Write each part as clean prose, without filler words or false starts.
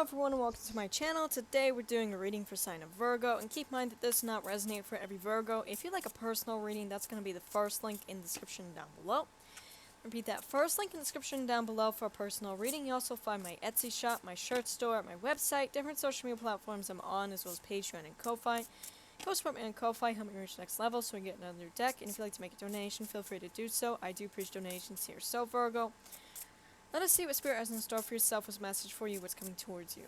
everyone and welcome to my channel. Today we're doing a reading for sign of Virgo, and keep in mind that this does not resonate for every Virgo. If you'd like a personal reading, that's going to be the first link in the description down below. Repeat that, first link in the description down below for a personal reading. You also find my Etsy shop, my shirt store, my website, different social media platforms I'm on, as well as Patreon and Ko-Fi. Go support me on Ko-Fi, help me reach the next level so we get another deck, and if you'd like to make a donation, feel free to do so. I do appreciate donations here. So Virgo, let us see what Spirit has in store for yourself, what's a message for you, what's coming towards you.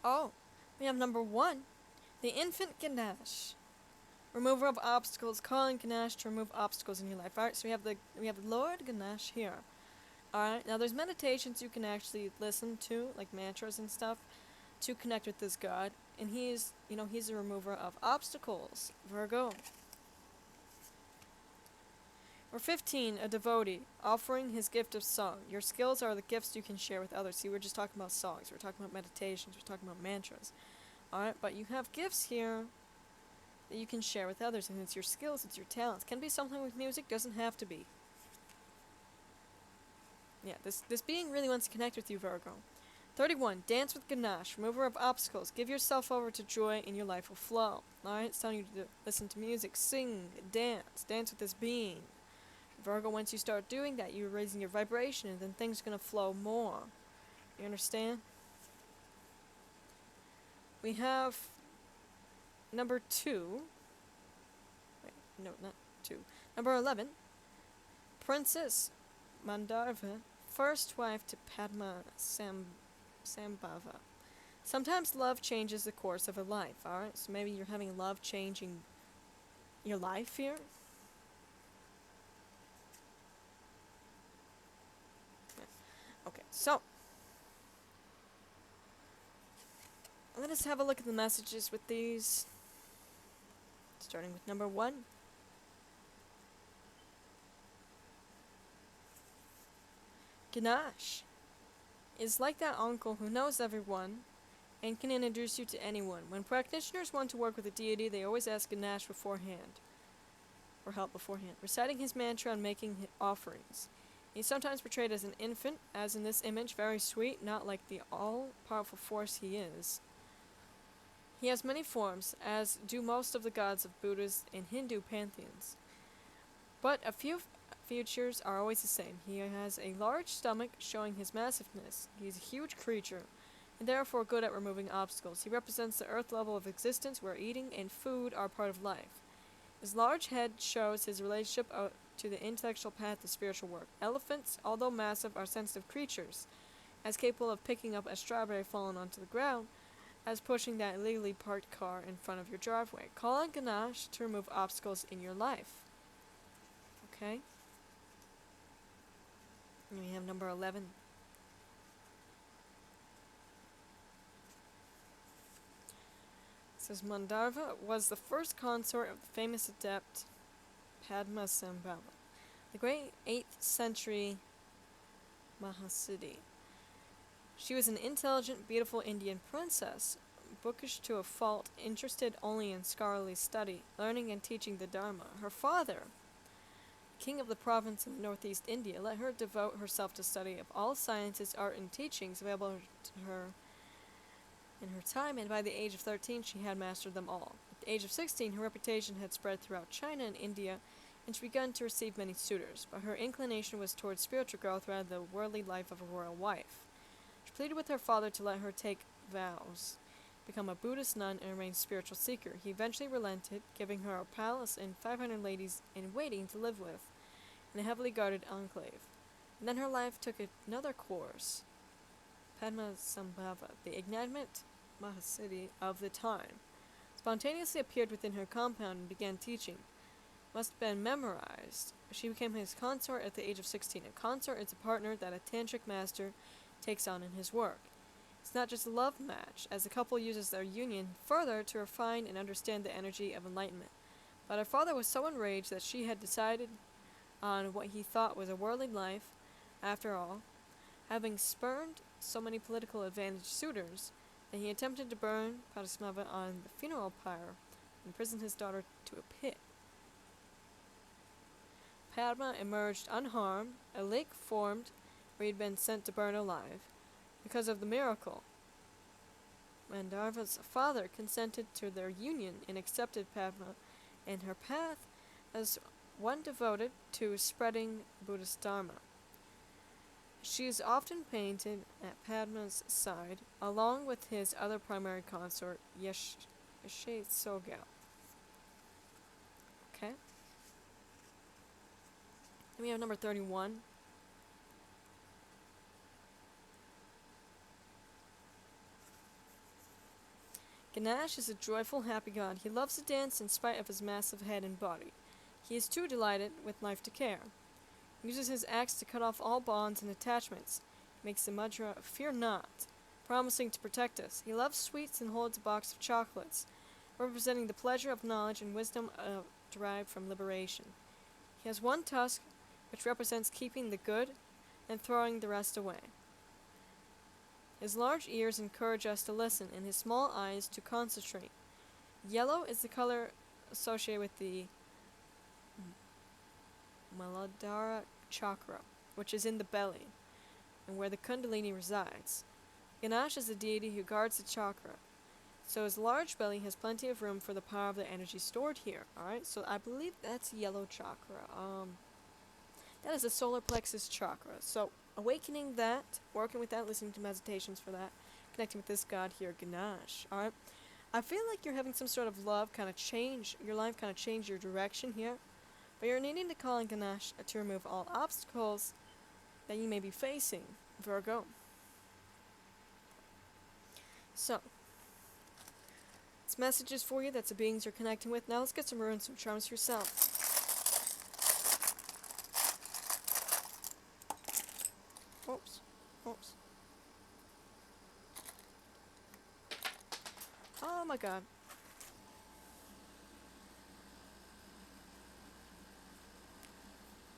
Oh, we have number 1, the infant Ganesh. Remover of obstacles, calling Ganesh to remove obstacles in your life. Alright, so we have Lord Ganesh here. Alright, now there's meditations you can actually listen to, like mantras and stuff, to connect with this god. And he's a remover of obstacles. Virgo. Or 15, a devotee, offering his gift of song. Your skills are the gifts you can share with others. See, we're just talking about songs, we're talking about meditations, we're talking about mantras. Alright, but you have gifts here that you can share with others, and it's your skills, it's your talents. Can be something with music, doesn't have to be. Yeah, this being really wants to connect with you, Virgo. 31, dance with Ganesh, remover of obstacles. Give yourself over to joy and your life will flow. Alright, it's telling you to listen to music, sing, dance with this being. Virgo, once you start doing that, you're raising your vibration, and then things are going to flow more. You understand? We have number 2. Wait, no, not 2. Number 11. Princess Mandava, first wife to Padma Sambhava. Sometimes love changes the course of a life, alright? So maybe you're having love changing your life here. Okay, so let us have a look at the messages with these. Starting with number 1. Ganesh is like that uncle who knows everyone and can introduce you to anyone. When practitioners want to work with a deity, they always ask Ganesh beforehand, or help beforehand, reciting his mantra and making offerings. He's sometimes portrayed as an infant, as in this image, very sweet, not like the all-powerful force he is. He has many forms, as do most of the gods of Buddhist and Hindu pantheons. But a few features are always the same. He has a large stomach, showing his massiveness. He is a huge creature, and therefore good at removing obstacles. He represents the earth level of existence, where eating and food are part of life. His large head shows his relationship to the intellectual path of spiritual work. Elephants, although massive, are sensitive creatures, as capable of picking up a strawberry fallen onto the ground, as pushing that illegally parked car in front of your driveway. Call on Ganesh to remove obstacles in your life. Okay? And we have number 11. It says Mandava was the first consort of the famous adept Padma Sambhava, the great 8th century Mahasiddhi. She was an intelligent, beautiful Indian princess, bookish to a fault, interested only in scholarly study, learning and teaching the Dharma. Her father, king of the province in northeast India, let her devote herself to study of all sciences, art, and teachings available to her in her time, and by the age of 13 she had mastered them all. At the age of 16 her reputation had spread throughout China and India, and she began to receive many suitors, but her inclination was towards spiritual growth rather than the worldly life of a royal wife. She pleaded with her father to let her take vows, become a Buddhist nun, and remain a spiritual seeker. He eventually relented, giving her a palace and 500 ladies in waiting to live with, in a heavily guarded enclave. And then her life took another course. Padma Sambhava, the enigmatic Mahasiddhi of the time, spontaneously appeared within her compound and began teaching. Must have been memorized. She became his consort at the age of 16. A consort is a partner that a tantric master takes on in his work. It's not just a love match, as the couple uses their union further to refine and understand the energy of enlightenment. But her father was so enraged that she had decided on what he thought was a worldly life. After all, having spurned so many political advantaged suitors, and he attempted to burn Padmasambhava on the funeral pyre and imprisoned his daughter to a pit. Padma emerged unharmed. A lake formed where he had been sent to burn alive. Because of the miracle, Mandava's father consented to their union and accepted Padma and her path as one devoted to spreading Buddhist Dharma. She is often painted at Padma's side, along with his other primary consort, Yeshe Tsogyal. Okay? Then we have number 31. Ganesh is a joyful, happy god. He loves to dance in spite of his massive head and body. He is too delighted with life to care. He uses his axe to cut off all bonds and attachments. He makes the mudra fear not, promising to protect us. He loves sweets and holds a box of chocolates, representing the pleasure of knowledge and wisdom derived from liberation. He has one tusk, which represents keeping the good and throwing the rest away. His large ears encourage us to listen, and his small eyes to concentrate. Yellow is the color associated with the Muladhara chakra, which is in the belly, and where the Kundalini resides. Ganesh is the deity who guards the chakra, so his large belly has plenty of room for the power of the energy stored here. Alright, so I believe that's yellow chakra. That is the solar plexus chakra. So awakening that, working with that, listening to meditations for that, connecting with this god here, Ganesh. Alright, I feel like you're having some sort of love kind of change your life, kind of change your direction here. But you're needing to call on Ganesh to remove all obstacles that you may be facing, Virgo. So, this message is for you. That's the beings you're connecting with. Now let's get some runes, some charms for yourself. Oops. Oops. Oh my god.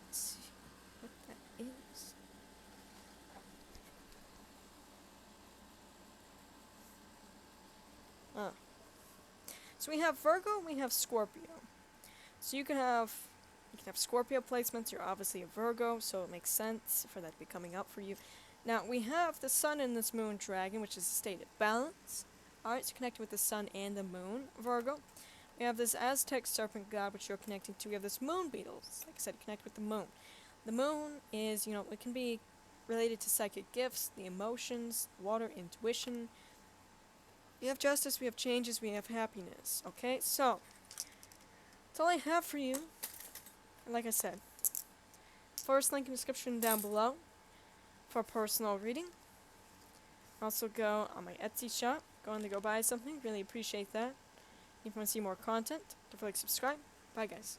Let's see what that is. So we have Virgo, we have Scorpio. So you can have Scorpio placements. You're obviously a Virgo, so it makes sense for that to be coming up for you. Now we have the Sun in this Moon Dragon, which is a state of balance. Alright, so connected with the Sun and the Moon, Virgo. We have this Aztec Serpent God, which you're connecting to. We have this Moon Beetles, like I said, connect with the Moon. The Moon is, it can be related to psychic gifts, the emotions, water, intuition. We have justice, we have changes, we have happiness. Okay, so that's all I have for you. And like I said, first link in the description down below for a personal reading. Also go on my Etsy shop. Go on to go buy something. Really appreciate that. If you want to see more content, don't forget to subscribe. Bye guys.